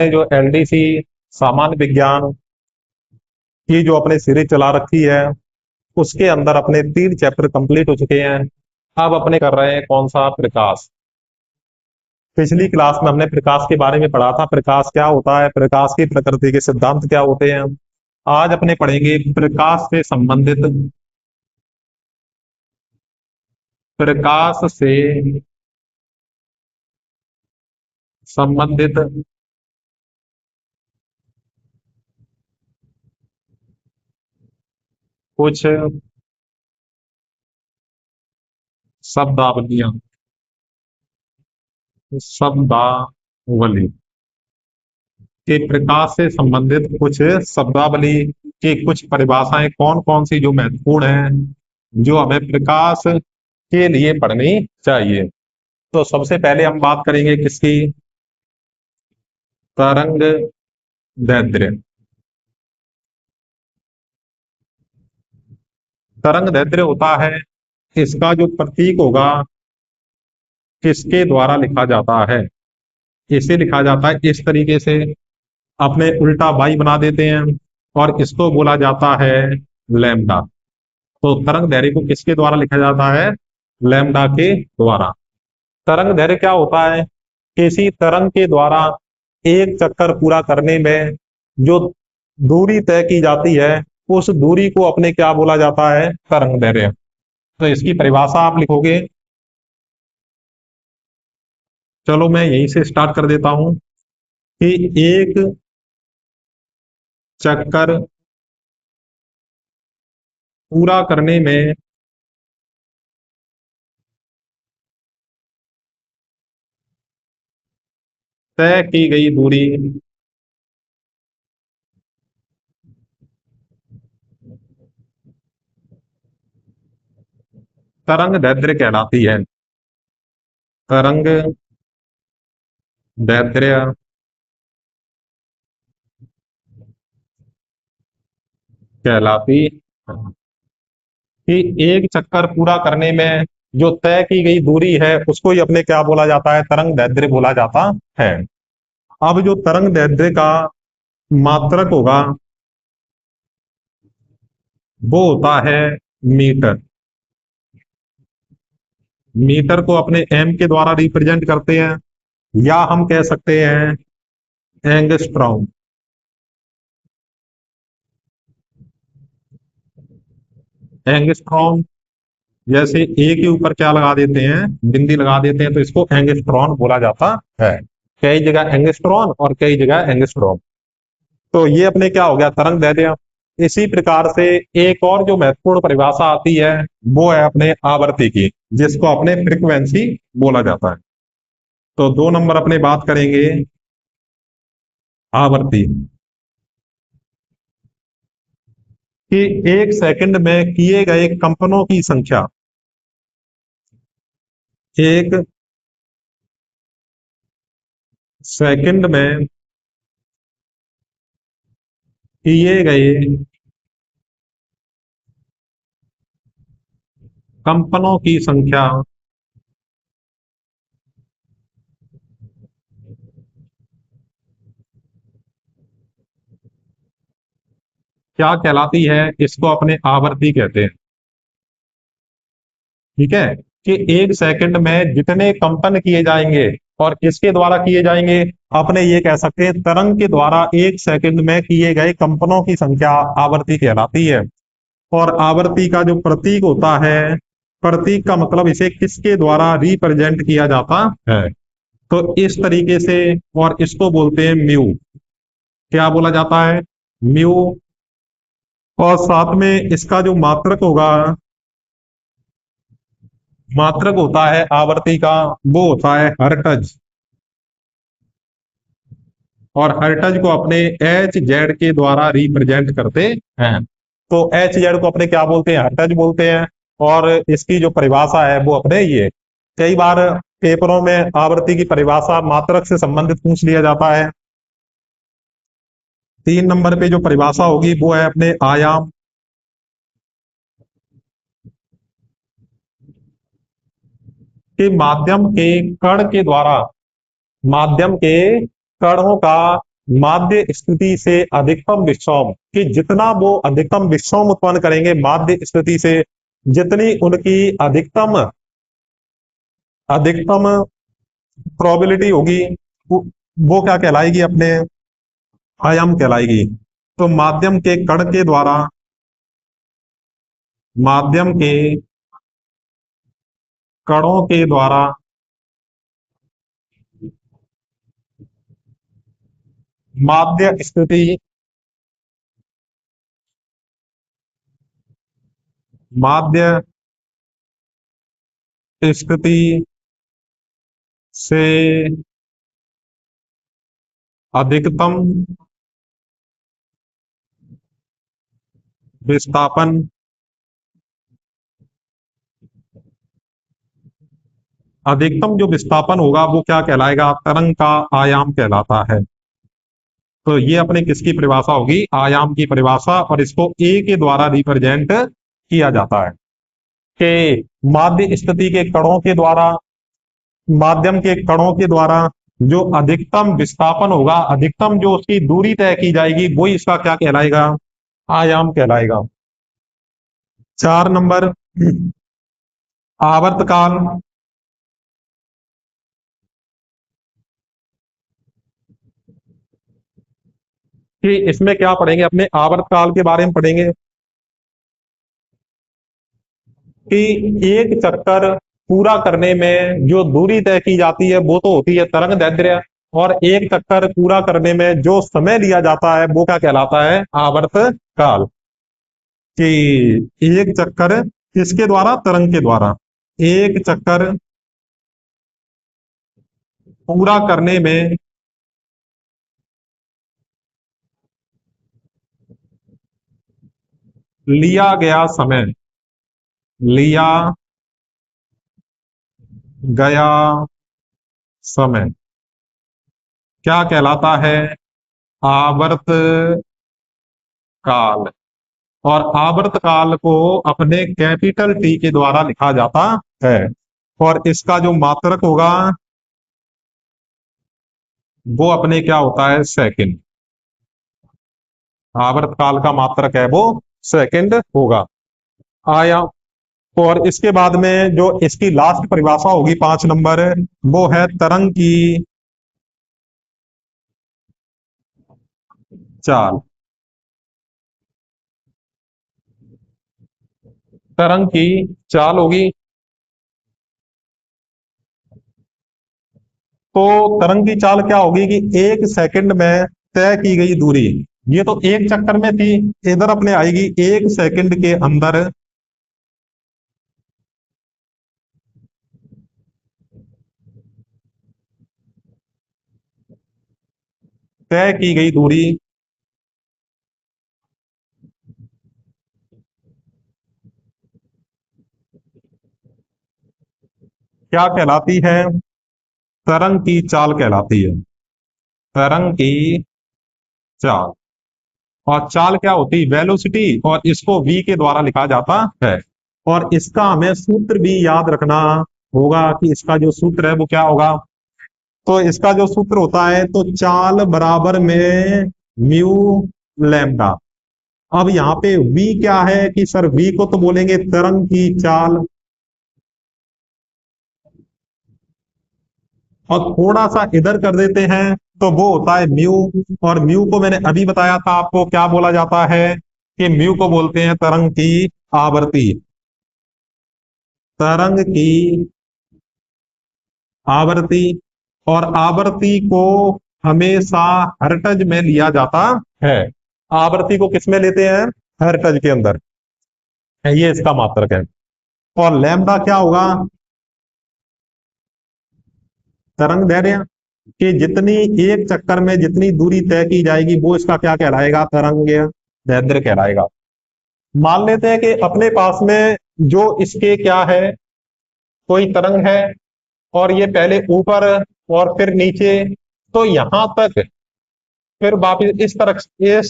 जो एलडीसी सामान्य विज्ञान की जो अपने सीरीज चला रखी है, उसके अंदर अपने 3 चैप्टर कंप्लीट हो चुके हैं। अब अपने कर रहे हैं कौन सा? प्रकाश। पिछली क्लास में हमने प्रकाश के बारे में पढ़ा था, प्रकाश क्या होता है, प्रकाश की प्रकृति के सिद्धांत क्या होते हैं। आज अपने पढ़ेंगे प्रकाश से संबंधित कुछ शब्दावलियां शब्दावली के प्रकाश से संबंधित कुछ शब्दावली की कुछ परिभाषाएं कौन कौन सी जो महत्वपूर्ण है, जो हमें प्रकाश के लिए पढ़नी चाहिए। तो सबसे पहले हम बात करेंगे किसकी? तरंग दैर्ध्य। तरंग दैर्ध्य होता है, इसका जो प्रतीक होगा किसके द्वारा लिखा जाता है? इसे लिखा जाता है इस तरीके से, अपने उल्टा बाई बना देते हैं और इसको बोला जाता है लैम्डा। तो तरंग दैर्ध्य को किसके द्वारा लिखा जाता है? लैम्डा के द्वारा। तरंग दैर्ध्य क्या होता है? किसी तरंग के द्वारा एक चक्कर पूरा करने में जो दूरी तय की जाती है, उस दूरी को अपने क्या बोला जाता है? तरंग दैर्ध्य। तो इसकी परिभाषा आप लिखोगे, चलो मैं यहीं से स्टार्ट कर देता हूं कि एक चक्कर पूरा करने में तय की गई दूरी तरंग दैर्ध्य कहलाती है। तरंग दैर्ध्य कहलाती है कि एक चक्कर पूरा करने में जो तय की गई दूरी है, उसको ही अपने क्या बोला जाता है? तरंग दैर्ध्य बोला जाता है। अब जो तरंग दैर्ध्य का मात्रक होगा वो होता है मीटर। मीटर को अपने एम के द्वारा रिप्रेजेंट करते हैं, या हम कह सकते हैं एंगस्ट्रॉम। एंगस्ट्रॉम जैसे ए के ऊपर क्या लगा देते हैं? बिंदी लगा देते हैं, तो इसको एंगस्ट्रॉन बोला जाता है। कई जगह एंगस्ट्रॉन और कई जगह एंगस्ट्रॉम। तो ये अपने क्या हो गया? तरंग दैर्ध्य। इसी प्रकार से एक और जो महत्वपूर्ण परिभाषा आती है वो है अपने आवर्ती की, जिसको अपने फ्रीक्वेंसी बोला जाता है। तो 2 नंबर अपने बात करेंगे आवर्ती, कि एक सेकंड में किए गए कंपनों की संख्या, एक सेकंड में किए गए कंपनों की संख्या क्या कहलाती है? इसको अपने आवर्ती कहते हैं। ठीक है, कि एक सेकंड में जितने कंपन किए जाएंगे, और किसके द्वारा किए जाएंगे? अपने ये कह सकते हैं तरंग के द्वारा एक सेकंड में किए गए कंपनों की संख्या आवर्ती कहलाती है। और आवर्ती का जो प्रतीक होता है, प्रतीक का मतलब इसे किसके द्वारा रिप्रेजेंट किया जाता है? तो इस तरीके से, और इसको बोलते हैं म्यू। क्या बोला जाता है? म्यू। और साथ में इसका जो मात्रक होगा, मात्रक होता है आवर्ती का, वो होता है हर्ट्ज। और हर्ट्ज को अपने एच जेड के द्वारा रिप्रेजेंट करते हैं। तो एच जेड को अपने क्या बोलते हैं? हर्ट्ज बोलते हैं। और इसकी जो परिभाषा है वो अपने ये, कई बार पेपरों में आवर्ती की परिभाषा मात्रक से संबंधित पूछ लिया जाता है। 3 नंबर पे जो परिभाषा होगी वो है अपने आयाम। के माध्यम के कण के द्वारा, माध्यम के कणों का माध्य स्थिति से अधिकतम विक्षोभ, कि जितना वो अधिकतम विक्षोभ उत्पन्न करेंगे माध्य स्थिति से, जितनी उनकी अधिकतम अधिकतम प्रोबेबिलिटी होगी, वो क्या कहलाएगी, अपने आयाम कहलाएगी। तो माध्यम के कणों के द्वारा माध्य स्थिति माध्य स्थिति से अधिकतम विस्थापन अधिकतम जो विस्थापन होगा वो क्या कहलाएगा, तरंग का आयाम कहलाता है। तो ये अपने किसकी परिभाषा होगी, आयाम की परिभाषा, और इसको ए के द्वारा रिप्रेजेंट किया जाता है कि माध्य स्थिति के कणों के द्वारा, माध्यम के कणों के द्वारा जो अधिकतम विस्थापन होगा, अधिकतम जो उसकी दूरी तय की जाएगी, वही इसका क्या कहलाएगा, आयाम कहलाएगा। 4 नंबर, आवर्तकाल। कि इसमें क्या पढ़ेंगे, अपने आवर्तकाल के बारे में पढ़ेंगे कि एक चक्कर पूरा करने में जो दूरी तय की जाती है वो तो होती है तरंग दैर्ध्य, और एक चक्कर पूरा करने में जो समय लिया जाता है वो क्या कहलाता है, आवर्तकाल। कि एक चक्कर किसके द्वारा, तरंग के द्वारा, एक चक्कर पूरा करने में लिया गया समय, लिया गया समय क्या कहलाता है, आवर्त काल। और आवर्त काल को अपने कैपिटल टी के द्वारा लिखा जाता है, और इसका जो मात्रक होगा वो अपने क्या होता है, सेकंड। आवर्त काल का मात्रक है वो सेकंड होगा। आया, और इसके बाद में जो इसकी लास्ट परिभाषा होगी 5 नंबर, वो है तरंग की चाल। तरंग की चाल होगी। तो तरंग की चाल क्या होगी कि एक सेकंड में तय की गई दूरी, ये तो एक चक्कर में थी, इधर अपने आएगी एक सेकंड के अंदर तय की गई दूरी क्या कहलाती है, तरंग की चाल कहलाती है। तरंग की चाल, और चाल क्या होती है, वेलोसिटी, और इसको v के द्वारा लिखा जाता है। और इसका हमें सूत्र भी याद रखना होगा कि इसका जो सूत्र है वो क्या होगा। तो इसका जो सूत्र होता है, तो चाल बराबर में म्यू लैम्डा। अब यहाँ पे v क्या है कि सर, v को तो बोलेंगे तरंग की चाल, और थोड़ा सा इधर कर देते हैं तो वो होता है म्यू। और म्यू को मैंने अभी बताया था आपको क्या बोला जाता है, कि म्यू को बोलते हैं तरंग की आवृत्ति। तरंग की आवृत्ति, और आवृत्ति को हमेशा हर्ट्ज में लिया जाता है। आवृत्ति को किस में लेते हैं, हर्ट्ज के अंदर, ये इसका मात्रक है। और लैम्डा क्या होगा, तरंग दैर्ध्य, कि जितनी एक चक्कर में जितनी दूरी तय की जाएगी वो इसका क्या कहलाएगा, तरंग दैर्ध्य कहलाएगा। मान लेते हैं कि अपने पास में जो इसके क्या है, कोई तरंग है, और ये पहले ऊपर और फिर नीचे, तो यहां तक फिर वापिस इस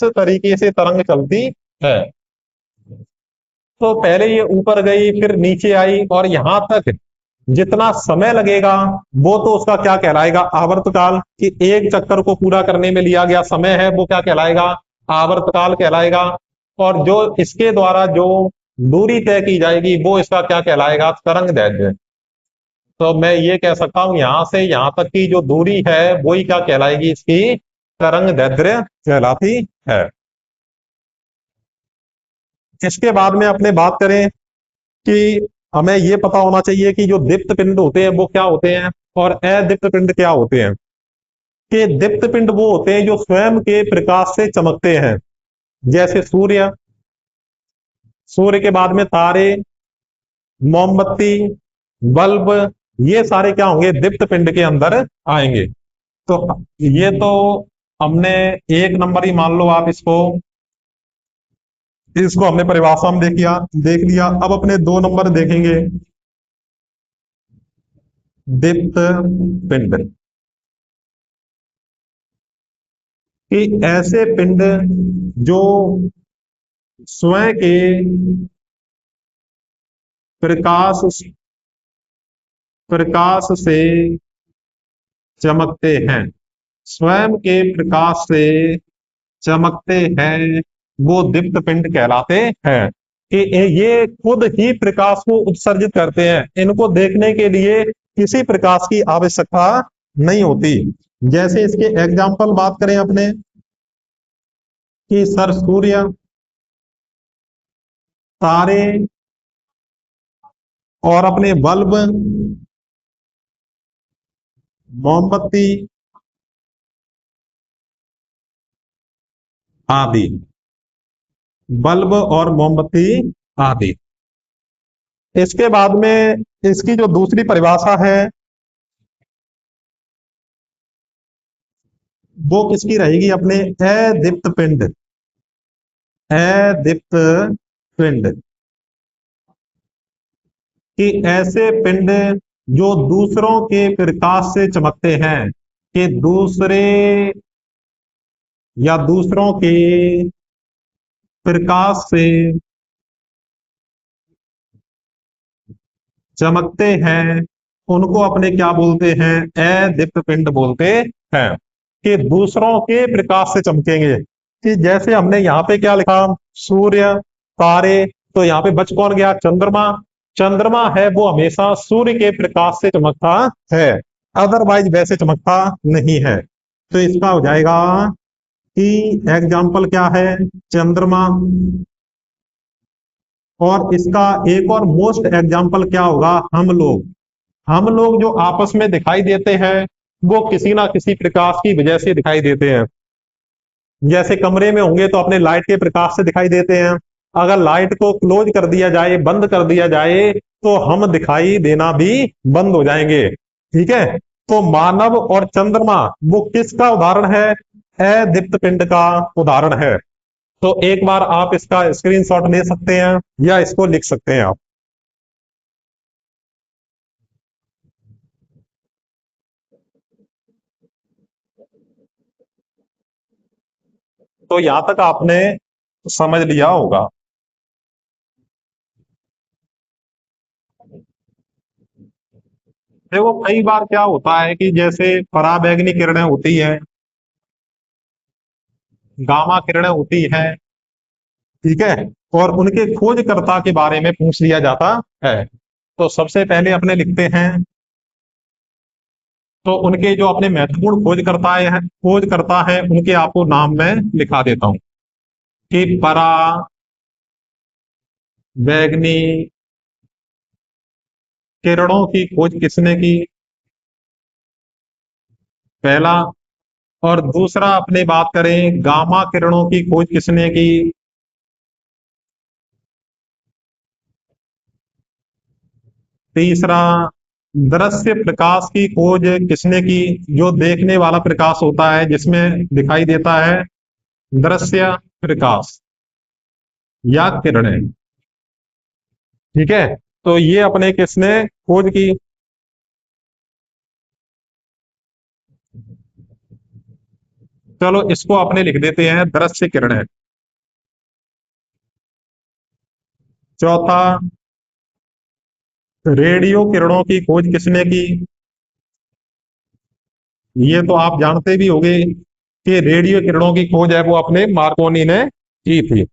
तरीके से तरंग चलती है। तो पहले ये ऊपर गई, फिर नीचे आई, और यहां तक जितना समय लगेगा वो तो उसका क्या कहलाएगा, आवर्तकाल। कि एक चक्कर को पूरा करने में लिया गया समय है वो क्या कहलाएगा, आवर्तकाल कहलाएगा। और जो इसके द्वारा जो दूरी तय की जाएगी वो इसका क्या कहलाएगा, तरंग दैर्ध्य। तो मैं ये कह सकता हूं यहां से यहां तक की जो दूरी है वही क्या कहलाएगी, इसकी तरंग दैर्ध्य कहलाती है। इसके बाद में अपने बात करें कि हमें ये पता होना चाहिए कि जो दीप्त पिंड होते हैं वो क्या होते हैं और अदीप्त पिंड क्या होते हैं। कि दीप्त पिंड वो होते हैं जो स्वयं के प्रकाश से चमकते हैं, जैसे सूर्य, सूर्य के बाद में तारे, मोमबत्ती, बल्ब, ये सारे क्या होंगे, दीप्त पिंड के अंदर आएंगे। तो ये तो हमने एक नंबर ही मान लो आप इसको, इसको हमने परिभाषा में देख लिया। अब अपने 2 नंबर देखेंगे, दीप्त पिंड। कि ऐसे पिंड जो स्वयं के प्रकाश प्रकाश से चमकते हैं, स्वयं के प्रकाश से चमकते हैं, वो दीप्त पिंड कहलाते हैं। कि ये खुद ही प्रकाश को उत्सर्जित करते हैं, इनको देखने के लिए किसी प्रकाश की आवश्यकता नहीं होती। जैसे इसके एग्जाम्पल बात करें अपने, कि सर सूर्य, तारे और अपने बल्ब, मोमबत्ती आदि, बल्ब और मोमबत्ती आदि। इसके बाद में इसकी जो दूसरी परिभाषा है वो किसकी रहेगी, अपने अदीप्त पिंड। अदीप्त पिंड कि ऐसे पिंड जो दूसरों के प्रकाश से चमकते हैं, कि दूसरे या दूसरों के प्रकाश से चमकते हैं, उनको अपने क्या बोलते हैं, अदीप्त पिंड बोलते हैं। कि दूसरों के प्रकाश से चमकेंगे। कि जैसे हमने यहाँ पे क्या लिखा, सूर्य, तारे, तो यहाँ पे बच कौन गया, चंद्रमा। चंद्रमा है वो हमेशा सूर्य के प्रकाश से चमकता है, अदरवाइज वैसे चमकता नहीं है। तो इसका हो जाएगा कि एग्जाम्पल क्या है, चंद्रमा। और इसका एक और मोस्ट एग्जाम्पल क्या होगा, हम लोग। हम लोग जो आपस में दिखाई देते हैं वो किसी ना किसी प्रकाश की वजह से दिखाई देते हैं। जैसे कमरे में होंगे तो अपने लाइट के प्रकाश से दिखाई देते हैं। अगर लाइट को क्लोज कर दिया जाए, बंद कर दिया जाए, तो हम दिखाई देना भी बंद हो जाएंगे। ठीक है। तो मानव और चंद्रमा वो किसका उदाहरण है, अदीप्त पिंड का उदाहरण है। तो एक बार आप इसका स्क्रीनशॉट ले सकते हैं या इसको लिख सकते हैं आप। तो यहां तक आपने समझ लिया होगा। देखो कई बार क्या होता है कि जैसे पराबैंगनी किरणें होती है, गामा किरणें होती है, ठीक है, और उनके खोजकर्ता के बारे में पूछ लिया जाता है। तो सबसे पहले अपने लिखते हैं, तो उनके जो अपने महत्वपूर्ण खोजकर्ता है उनके आपको नाम मैं लिखा देता हूं। कि परा बैगनी किरणों की खोज किसने की, पहला। और दूसरा अपने बात करें गामा किरणों की खोज किसने की, तीसरा दृश्य प्रकाश की खोज किसने की, जो देखने वाला प्रकाश होता है जिसमें दिखाई देता है दृश्य प्रकाश या किरणें। ठीक है। तो ये अपने किसने खोज की, चलो इसको अपने लिख देते हैं दृश्य किरणें। चौथा रेडियो किरणों की खोज किसने की? ये तो आप जानते भी होंगे कि रेडियो किरणों की खोज है वो अपने मार्कोनी ने की थी।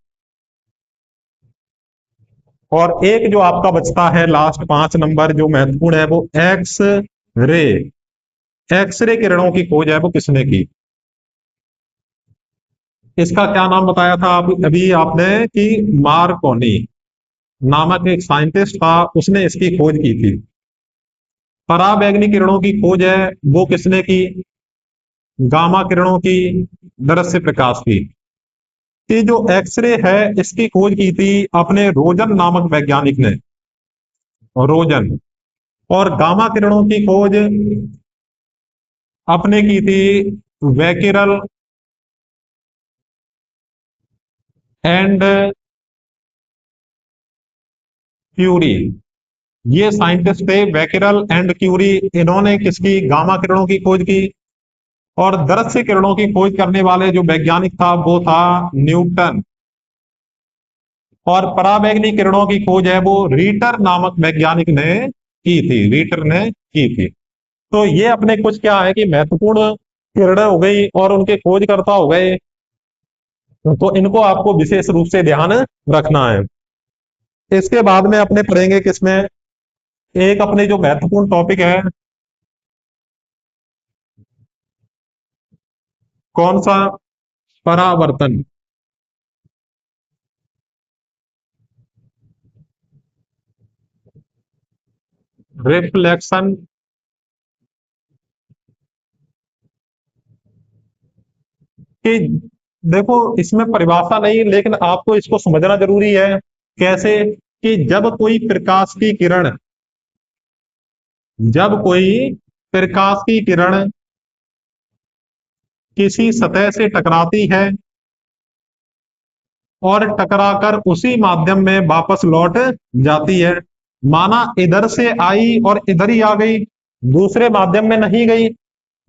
और एक जो आपका बचता है लास्ट 5 नंबर जो महत्वपूर्ण है वो रे एक्स रे किरणों की खोज है वो किसने की? इसका क्या नाम बताया था अभी आपने कि मार्कोनी नामक एक साइंटिस्ट था, उसने इसकी खोज की थी। पराबैंगनी किरणों की खोज है वो किसने की? गामा किरणों की, दृश्य प्रकाश की। ये जो एक्सरे है इसकी खोज की थी अपने रोजन नामक वैज्ञानिक ने, रोजन। और गामा किरणों की खोज अपने की थी वैकेरल एंड क्यूरी। ये साइंटिस्ट थे वैकेरल एंड क्यूरी, इन्होंने किसकी? गामा किरणों की खोज की। और दृश्य किरणों की खोज करने वाले जो वैज्ञानिक था वो था न्यूटन। और पराबैंगनी किरणों की खोज है वो रीटर नामक वैज्ञानिक ने की थी, रीटर ने की थी। तो ये अपने कुछ क्या है कि महत्वपूर्ण किरणें हो गई और उनके खोजकर्ता हो गए, तो इनको आपको विशेष रूप से ध्यान रखना है। इसके बाद में अपने पढ़ेंगे किसमें, एक अपने जो महत्वपूर्ण टॉपिक है, कौन सा? परावर्तन। रिफ्लेक्शन। कि देखो इसमें परिभाषा नहीं, लेकिन आपको इसको समझना जरूरी है। कैसे? कि जब कोई प्रकाश की किरण किसी सतह से टकराती है और टकराकर उसी माध्यम में वापस लौट जाती है। माना इधर से आई और इधर ही आ गई, दूसरे माध्यम में नहीं गई।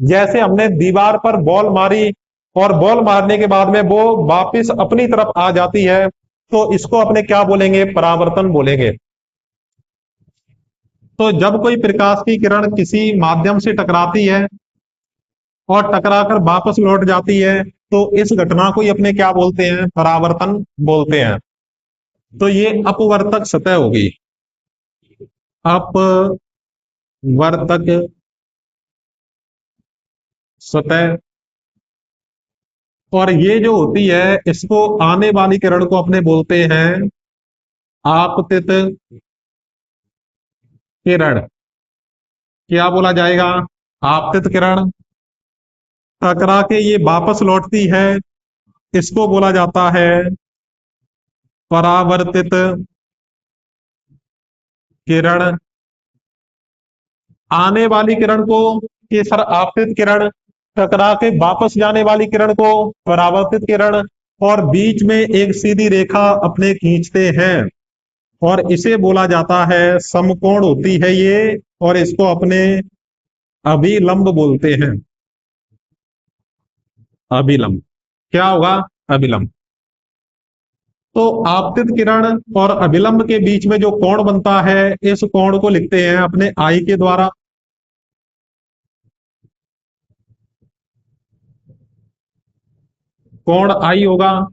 जैसे हमने दीवार पर बॉल मारी और बॉल मारने के बाद में वो वापस अपनी तरफ आ जाती है, तो इसको अपने क्या बोलेंगे? परावर्तन बोलेंगे। तो जब कोई प्रकाश की किरण किसी माध्यम से टकराती है और टकराकर वापस लौट जाती है, तो इस घटना को ही अपने क्या बोलते हैं? परावर्तन बोलते हैं। तो ये अपवर्तक सतह होगी, अपवर्तक सतह। और ये जो होती है इसको आने वाली किरण को अपने बोलते हैं आपतित किरण। क्या बोला जाएगा? आपतित किरण। टकरा के ये वापस लौटती है, इसको बोला जाता है परावर्तित किरण। आने वाली किरण को ये सर आपतित किरण, टकरा के वापस जाने वाली किरण को परावर्तित किरण। और बीच में एक सीधी रेखा अपने खींचते हैं और इसे बोला जाता है समकोण होती है ये, और इसको अपने अभिलंब बोलते हैं। अभिलंब। क्या होगा? अभिलंब। तो आपतित किरण और अभिलंब के बीच में जो कोण बनता है इस कोण को लिखते हैं अपने आई के द्वारा। कोण आई होगा।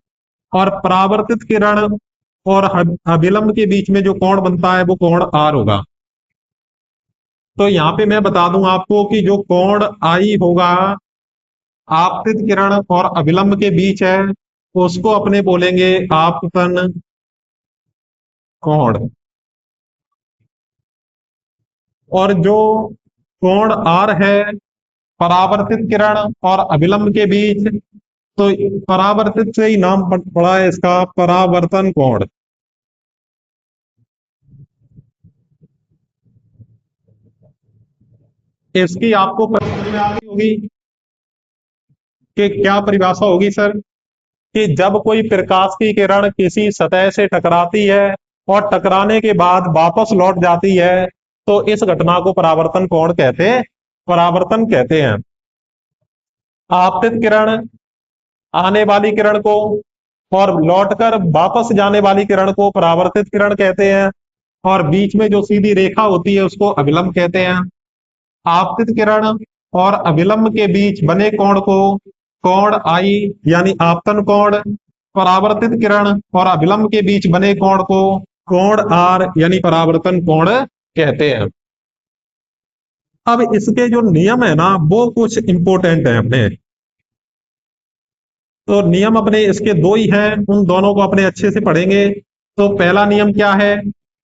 और परावर्तित किरण और अभिलंब के बीच में जो कोण बनता है वो कोण आर होगा। तो यहां पे मैं बता दूं आपको कि जो कोण आई होगा आपतित किरण और अभिलंब के बीच है, उसको अपने बोलेंगे आपतन कोण। और जो कोण आर है परावर्तित किरण और अभिलंब के बीच, तो परावर्तित से ही नाम पड़ा है इसका, परावर्तन कोण। इसकी आपको समझ में आ गई होगी कि क्या परिभाषा होगी सर? कि जब कोई प्रकाश की किरण किसी सतह से टकराती है और टकराने के बाद वापस लौट जाती है, तो इस घटना को परावर्तन कोण कहते हैं, परावर्तन कहते हैं। आपतित किरण आने वाली किरण को और लौटकर वापस जाने वाली किरण को परावर्तित किरण कहते हैं। और बीच में जो सीधी रेखा होती है उसको अभिलंब कहते हैं। आपतित किरण और अभिलंब के बीच बने कोण को कोण आई यानी आपतन कोण, परावर्तित किरण और अभिलंब के बीच बने कोण को कोण आर यानी परावर्तन कोण कहते हैं। अब इसके जो नियम है ना वो कुछ इंपॉर्टेंट है अपने। तो नियम अपने इसके दो ही हैं, उन दोनों को अपने अच्छे से पढ़ेंगे। तो पहला नियम क्या है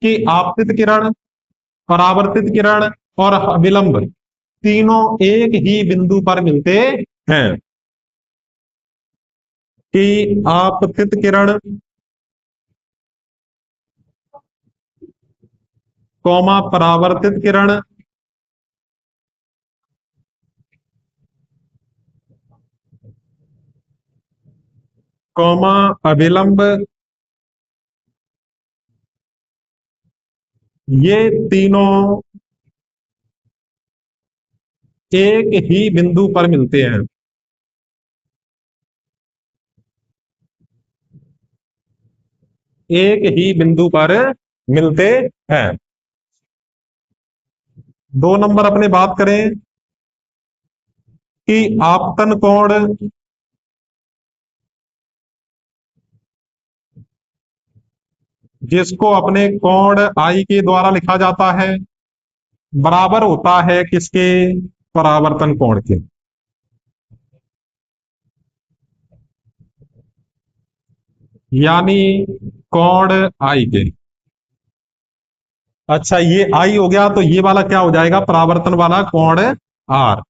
कि आपतित किरण, परावर्तित किरण और अभिलंब तीनों एक ही बिंदु पर मिलते हैं। कि आपतित किरण कौमा परावर्तित किरण कौमा अभिलंब, ये तीनों एक ही बिंदु पर मिलते हैं। एक ही बिंदु पर मिलते हैं। 2 नंबर अपने बात करें कि आपतन कोण जिसको अपने कोण आई के द्वारा लिखा जाता है बराबर होता है किसके, परावर्तन कोण के। यानी कोण आई के। अच्छा ये आई हो गया तो ये वाला क्या हो जाएगा, परावर्तन वाला कोण आर,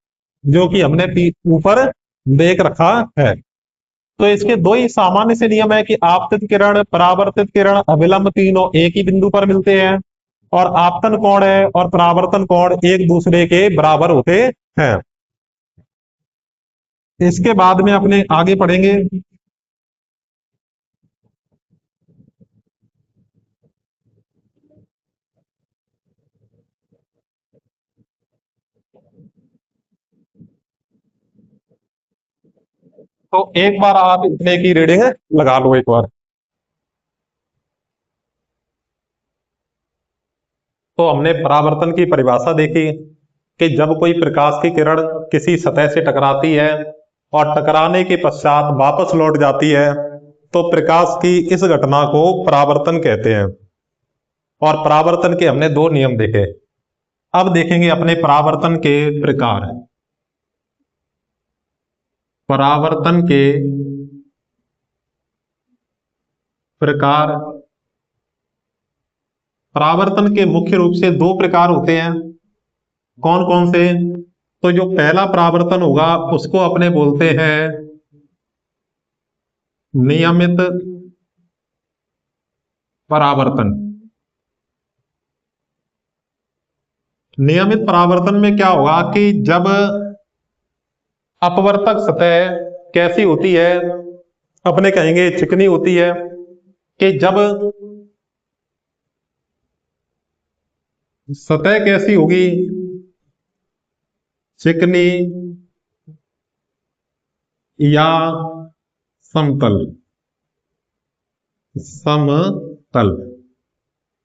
जो कि हमने ऊपर देख रखा है। तो इसके दो ही सामान्य से नियम है कि आपतित किरण, परावर्तित किरण, अभिलंब तीनों एक ही बिंदु पर मिलते हैं और आपतन कोण है और परावर्तन कोण एक दूसरे के बराबर होते हैं। इसके बाद में अपने आगे पढ़ेंगे। तो एक बार आप इतने की रीडिंग लगा लो एक बार। तो हमने परावर्तन की परिभाषा देखी कि जब कोई प्रकाश की किरण किसी सतह से टकराती है और टकराने के पश्चात वापस लौट जाती है तो प्रकाश की इस घटना को परावर्तन कहते हैं। और परावर्तन के हमने 2 नियम देखे। अब देखेंगे अपने परावर्तन के प्रकार। परावर्तन के प्रकार, परावर्तन के मुख्य रूप से 2 प्रकार होते हैं। कौन कौन से, तो जो पहला परावर्तन होगा उसको अपने बोलते हैं नियमित परावर्तन। नियमित परावर्तन में क्या होगा कि जब अपवर्तक सतह कैसी होती है, अपने कहेंगे चिकनी होती है, कि जब सतह कैसी होगी, चिकनी या समतल, समतल,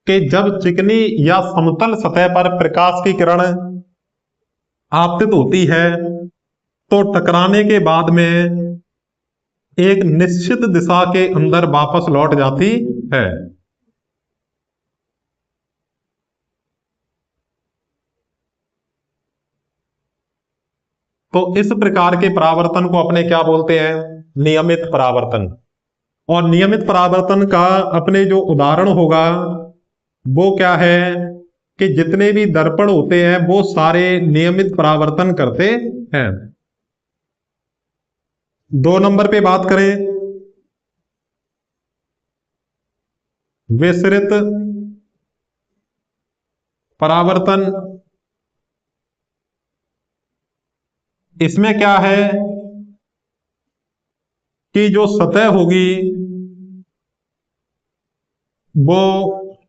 कि जब चिकनी या समतल सतह पर प्रकाश की किरण आपतित होती है तो टकराने के बाद में एक निश्चित दिशा के अंदर वापस लौट जाती है। तो इस प्रकार के परावर्तन को अपने क्या बोलते हैं, नियमित परावर्तन। और नियमित परावर्तन का अपने जो उदाहरण होगा वो क्या है कि जितने भी दर्पण होते हैं वो सारे नियमित परावर्तन करते हैं। 2 नंबर पे बात करें विसरित परावर्तन। इसमें क्या है कि जो सतह होगी वो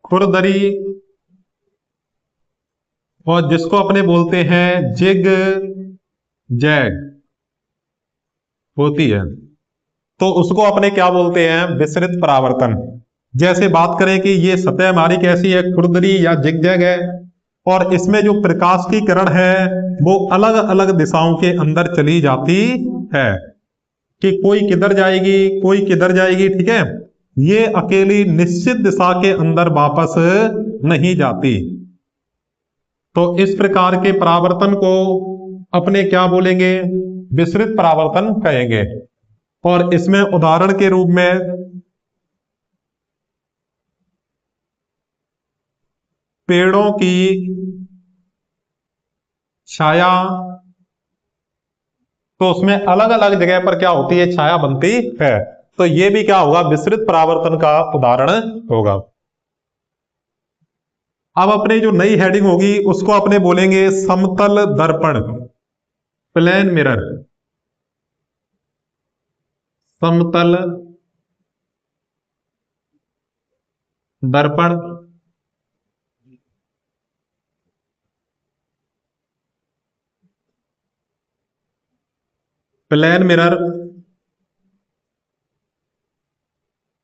खुरदरी और जिसको अपने बोलते हैं जिग जैग होती है, तो उसको अपने क्या बोलते हैं, विसरित परावर्तन। जैसे बात करें कि ये सतह हमारी कैसी है, खुरदरी या जिगजैग है, और इसमें जो प्रकाश की किरण है वो अलग अलग दिशाओं के अंदर चली जाती है, कि कोई किधर जाएगी कोई किधर जाएगी, ठीक है। ये अकेली निश्चित दिशा के अंदर वापस नहीं जाती। तो इस प्रकार के परावर्तन को अपने क्या बोलेंगे, विसरित परावर्तन कहेंगे। और इसमें उदाहरण के रूप में पेड़ों की छाया, तो उसमें अलग अलग जगह पर क्या होती है, छाया बनती है। तो ये भी क्या होगा, विसरित परावर्तन का उदाहरण होगा। अब अपने जो नई हेडिंग होगी उसको अपने बोलेंगे समतल दर्पण, प्लेन मिरर। समतल दर्पण, प्लेन मिरर,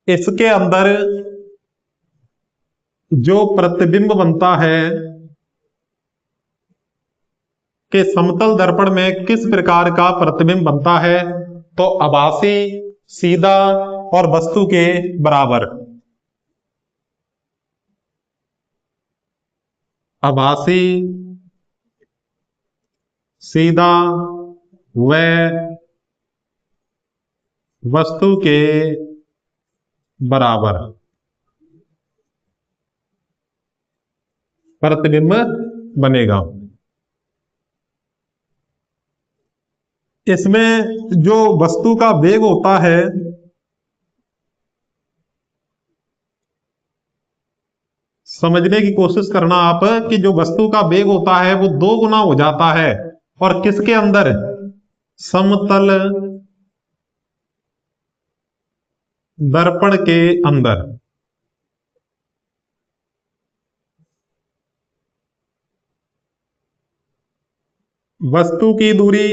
इसके अंदर जो प्रतिबिंब बनता है कि समतल दर्पण में किस प्रकार का प्रतिबिंब बनता है, तो आभासी, सीधा और वस्तु के बराबर। आभासी, सीधा व वस्तु के बराबर प्रतिबिंब बनेगा। इसमें जो वस्तु का वेग होता है, समझने की कोशिश करना आप, कि जो वस्तु का वेग होता है वो 2 गुना हो जाता है, और किसके अंदर, समतल दर्पण के अंदर। वस्तु की दूरी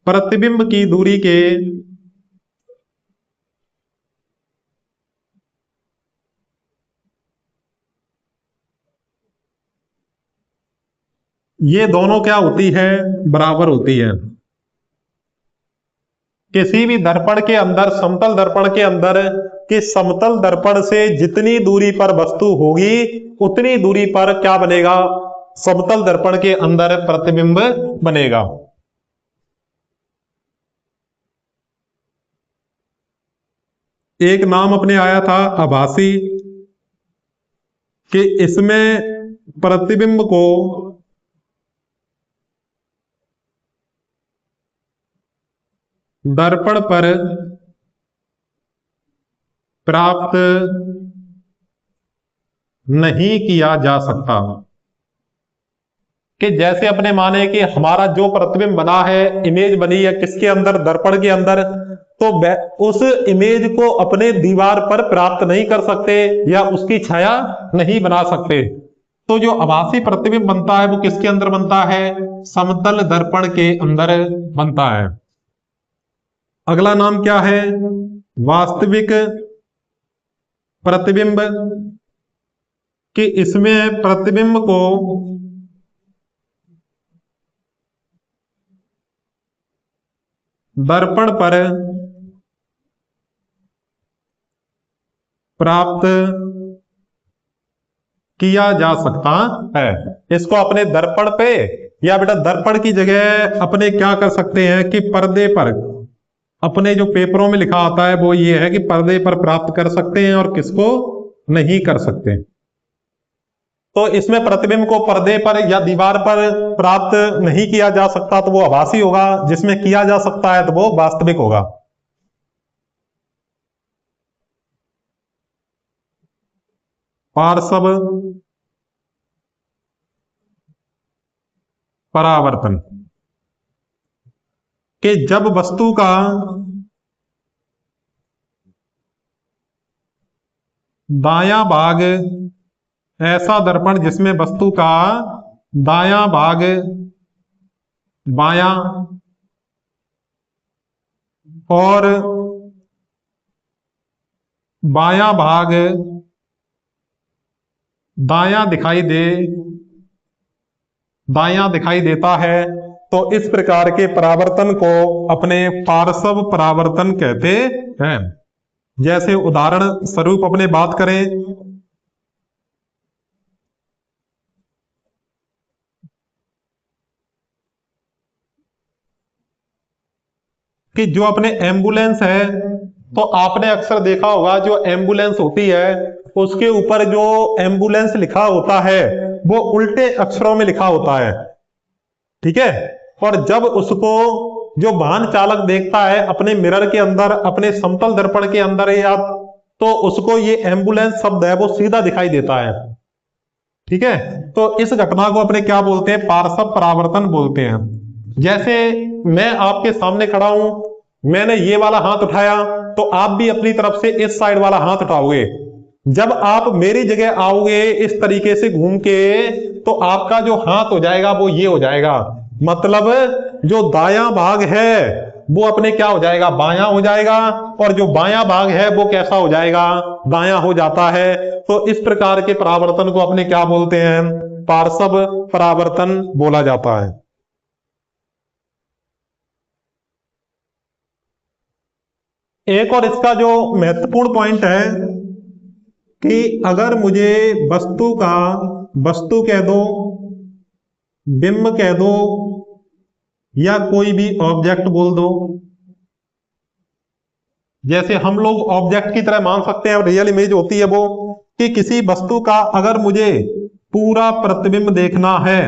प्रतिबिंब की दूरी के ये दोनों क्या होती है, बराबर होती है। किसी भी दर्पण के अंदर, समतल दर्पण के अंदर, कि समतल दर्पण से जितनी दूरी पर वस्तु होगी उतनी दूरी पर क्या बनेगा, समतल दर्पण के अंदर प्रतिबिंब बनेगा। एक नाम अपने आया था आभासी, कि इसमें प्रतिबिंब को दर्पण पर प्राप्त नहीं किया जा सकता। कि जैसे अपने माने कि हमारा जो प्रतिबिंब बना है, इमेज बनी है किसके अंदर, दर्पण के अंदर, तो उस इमेज को अपने दीवार पर प्राप्त नहीं कर सकते या उसकी छाया नहीं बना सकते। तो जो आभासी प्रतिबिंब बनता है वो किसके अंदर बनता है, समतल दर्पण के अंदर बनता है। अगला नाम क्या है, वास्तविक प्रतिबिंब, कि इसमें प्रतिबिंब को दर्पण पर प्राप्त किया जा सकता है। इसको अपने दर्पण पे, या बेटा दर्पण की जगह अपने क्या कर सकते हैं, कि पर्दे पर, अपने जो पेपरों में लिखा आता है वो ये है कि पर्दे पर प्राप्त कर सकते हैं और किसको नहीं कर सकते। तो इसमें प्रतिबिंब को पर्दे पर या दीवार पर प्राप्त नहीं किया जा सकता तो वो आभासी होगा, जिसमें किया जा सकता है तो वो वास्तविक होगा। पार्श्व परावर्तन, कि जब वस्तु का दायां भाग, ऐसा दर्पण जिसमें वस्तु का दायां भाग बायां और बायां भाग दायां दिखाई देता है, तो इस प्रकार के परावर्तन को अपने पार्श्व परावर्तन कहते हैं। जैसे उदाहरण स्वरूप अपने बात करें कि जो अपने एम्बुलेंस है, तो आपने अक्सर देखा होगा जो एम्बुलेंस होती है उसके ऊपर जो एम्बुलेंस लिखा होता है वो उल्टे अक्षरों में लिखा होता है, ठीक है। और जब उसको जो वाहन चालक देखता है अपने मिरर के अंदर, अपने समतल दर्पण के अंदर, या तो उसको ये एम्बुलेंस शब्द है वो सीधा दिखाई देता है, ठीक है। तो इस घटना को अपने क्या बोलते हैं? पार्श्व परावर्तन बोलते हैं। जैसे मैं आपके सामने खड़ा हूं, मैंने ये वाला हाथ उठाया, तो आप भी अपनी तरफ से इस साइड वाला हाथ उठाओगे। जब आप मेरी जगह आओगे इस तरीके से घूम के, तो आपका जो हाथ हो जाएगा वो ये हो जाएगा, मतलब जो दायां भाग है वो अपने क्या हो जाएगा? बायां हो जाएगा, और जो बायां भाग है वो कैसा हो जाएगा? दायां हो जाता है। तो इस प्रकार के परावर्तन को अपने क्या बोलते हैं? पार्श्व परावर्तन बोला जाता है। एक और इसका जो महत्वपूर्ण पॉइंट है कि अगर मुझे वस्तु कह दो, बिंब कह दो, या कोई भी ऑब्जेक्ट बोल दो, जैसे हम लोग ऑब्जेक्ट की तरह मान सकते हैं, रियल इमेज होती है वो, कि किसी वस्तु का अगर मुझे पूरा प्रतिबिंब देखना है,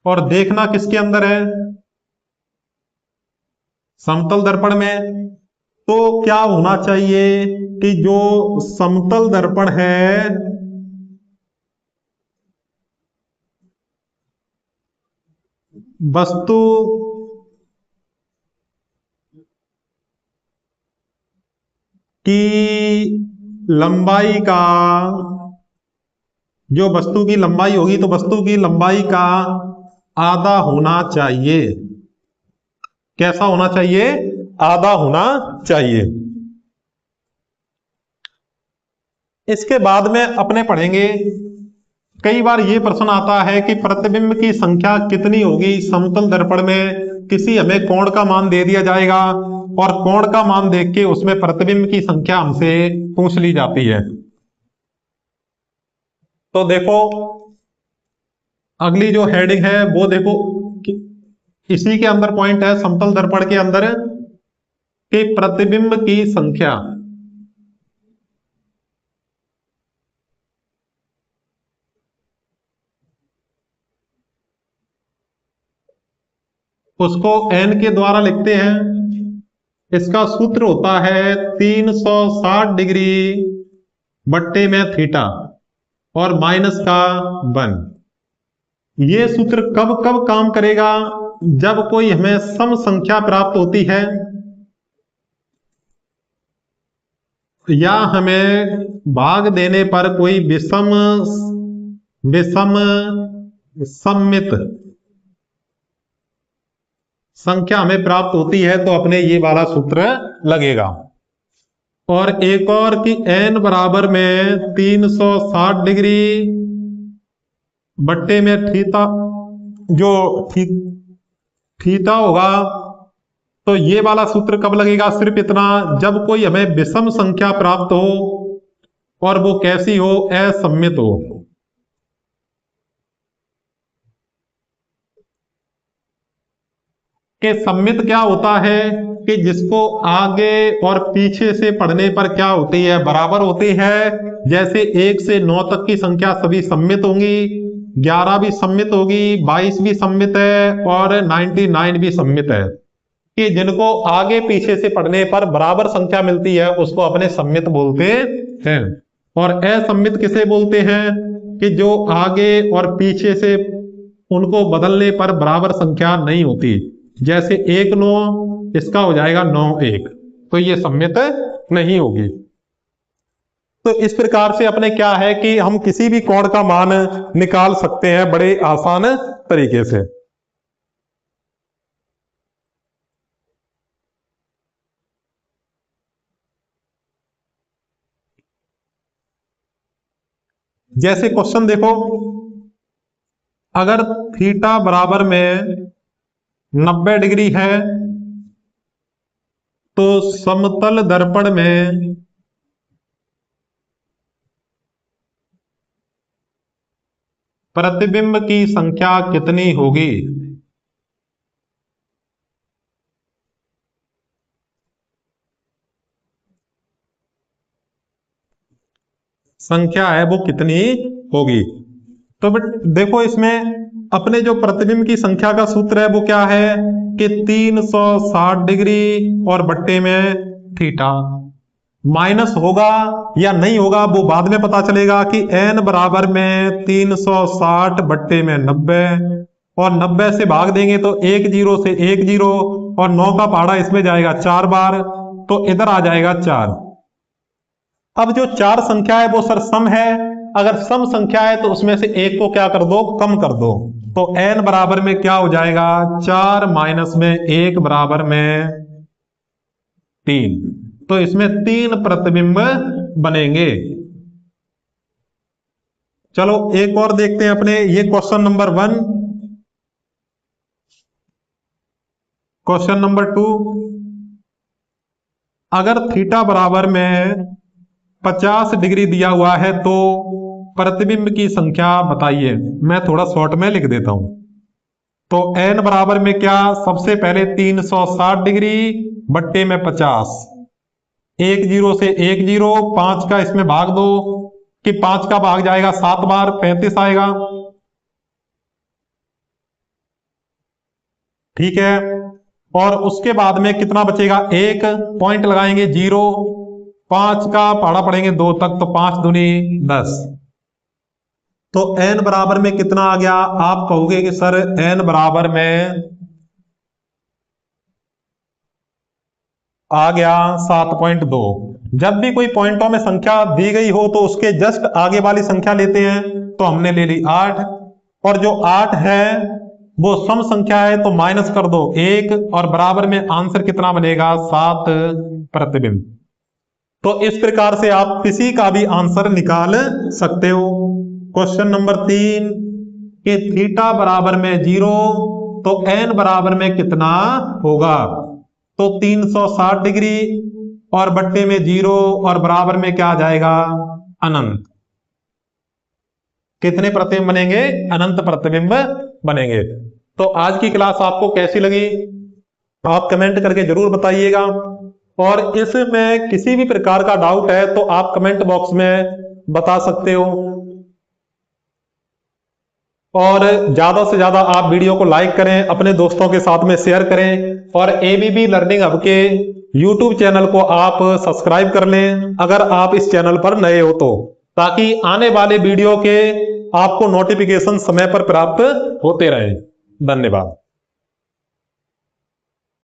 और देखना किसके अंदर है? समतल दर्पण में। तो क्या होना चाहिए कि जो समतल दर्पण है वस्तु की लंबाई का, जो वस्तु की लंबाई होगी तो वस्तु की लंबाई का आधा होना चाहिए। कैसा होना चाहिए? आधा होना चाहिए। इसके बाद में अपने पढ़ेंगे, कई बार ये प्रश्न आता है कि प्रतिबिंब की संख्या कितनी होगी समतल दर्पण में। किसी हमें कोण का मान दे दिया जाएगा, और कोण का मान देख के उसमें प्रतिबिंब की संख्या हमसे पूछ ली जाती है। तो देखो अगली जो हेडिंग है वो देखो कि इसी के अंदर पॉइंट है, समतल दर्पण के अंदर, कि प्रतिबिंब की संख्या उसको n के द्वारा लिखते हैं। इसका सूत्र होता है 360 डिग्री बट्टे में थीटा, और माइनस का 1। ये सूत्र कब कब काम करेगा? जब कोई हमें सम संख्या प्राप्त होती है, या हमें भाग देने पर कोई विषम विषम सममित संख्या हमें प्राप्त होती है, तो अपने ये वाला सूत्र लगेगा। और एक और कि n बराबर में 360 डिग्री बट्टे में थीटा, जो थीटा होगा, तो ये वाला सूत्र कब लगेगा? सिर्फ इतना, जब कोई हमें विषम संख्या प्राप्त हो, और वो कैसी हो? असममित हो। कि सममित क्या होता है? कि जिसको आगे और पीछे से पढ़ने पर क्या होती है? बराबर होती है। जैसे 1 से 9 तक की संख्या सभी सममित होंगी, 11 भी सममित होगी, 22 भी सममित है, और 99 भी सममित है। कि जिनको आगे पीछे से पढ़ने पर बराबर संख्या मिलती है उसको अपने सममित बोलते हैं। और असममित किसे बोलते हैं? कि जो आगे और पीछे से उनको बदलने पर बराबर संख्या नहीं होती। जैसे 1 9, इसका हो जाएगा 9 1, तो ये सममित नहीं होगी। तो इस प्रकार से अपने क्या है कि हम किसी भी कोण का मान निकाल सकते हैं बड़े आसान तरीके से। जैसे क्वेश्चन देखो, अगर थीटा बराबर में 90 डिग्री है तो समतल दर्पण में प्रतिबिंब की संख्या कितनी होगी? संख्या है वो कितनी होगी? तो बट देखो, इसमें अपने जो प्रतिबिंब की संख्या का सूत्र है वो क्या है कि 360 डिग्री और बट्टे में थीटा। माइनस होगा या नहीं होगा वो बाद में पता चलेगा कि n बराबर में 360 बट्टे में 90, और 90 से भाग देंगे तो एक जीरो से एक जीरो, और 9 का पहाड़ा इसमें जाएगा 4 बार, तो इधर आ जाएगा 4। अब जो 4 संख्या है वो सर सम है, अगर सम संख्या है तो उसमें से एक को क्या कर दो, कम कर दो। तो n बराबर में क्या हो जाएगा, 4 माइनस में 1 बराबर में 3। तो इसमें 3 प्रतिबिंब बनेंगे। चलो एक और देखते हैं अपने, ये क्वेश्चन नंबर 1। क्वेश्चन नंबर 2, अगर थीटा बराबर में 50 डिग्री दिया हुआ है तो प्रतिबिंब की संख्या बताइए। मैं थोड़ा शॉर्ट में लिख देता हूं। तो n बराबर में क्या, सबसे पहले 360 डिग्री बट्टे में 50, एक जीरो से एक जीरो, 5 का इसमें भाग दो कि 5 का भाग जाएगा 7 बार, 35 आएगा। ठीक है, और उसके बाद में कितना बचेगा, एक पॉइंट लगाएंगे, जीरो, 5 का पहाड़ा पड़ेंगे 2 तक, तो 5 दूनी 10। तो n बराबर में कितना आ गया, आप कहोगे कि सर n बराबर में आ गया 7.2। जब भी कोई पॉइंटों में संख्या दी गई हो तो उसके जस्ट आगे वाली संख्या लेते हैं, तो हमने ले ली 8, और जो 8 है वो सम संख्या है तो माइनस कर दो 1, और बराबर में आंसर कितना बनेगा, 7 प्रतिबिंब। तो इस प्रकार से आप किसी का भी आंसर निकाल सकते हो। क्वेश्चन नंबर 3 कि थीटा बराबर में 0 तो n बराबर में कितना होगा? तो 360 डिग्री और बट्टे में 0 और बराबर में क्या आ जाएगा, अनंत। कितने प्रतिबिंब बनेंगे, अनंत प्रतिबिंब बनेंगे। तो आज की क्लास आपको कैसी लगी आप कमेंट करके जरूर बताइएगा, और इसमें किसी भी प्रकार का डाउट है तो आप कमेंट बॉक्स में बता सकते हो। और ज्यादा से ज्यादा आप वीडियो को लाइक करें, अपने दोस्तों के साथ में शेयर करें, और एबीबी लर्निंग हब के यूट्यूब चैनल को आप सब्सक्राइब कर लें अगर आप इस चैनल पर नए हो तो, ताकि आने वाले वीडियो के आपको नोटिफिकेशन समय पर प्राप्त होते रहें। धन्यवाद।